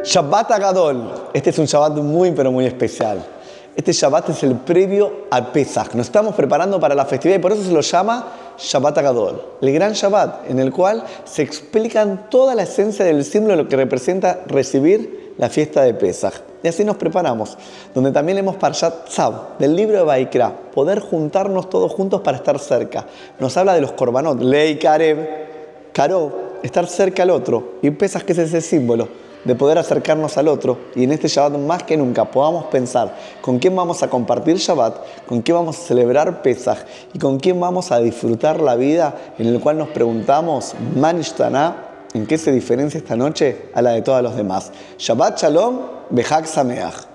Shabbat Agadol. Este es un Shabbat muy, pero muy especial. Este Shabbat es el previo al Pesach. Nos estamos preparando para la festividad y por eso se lo llama Shabbat Agadol. El gran Shabbat en el cual se explican toda la esencia del símbolo de lo que representa recibir la fiesta de Pesach. Y así nos preparamos. Donde también leemos Parshat Tzav, del libro de Vaikra. Poder juntarnos todos juntos para estar cerca. Nos habla de los korbanot. Lei Karev, Karov, estar cerca al otro. Y Pesach, que es ese símbolo de poder acercarnos al otro, y en este Shabbat más que nunca podamos pensar con quién vamos a compartir Shabbat, con quién vamos a celebrar Pesach y con quién vamos a disfrutar la vida, en el cual nos preguntamos, Man Ishtana, ¿en qué se diferencia esta noche a la de todos los demás? Shabbat Shalom, Behag Sameach.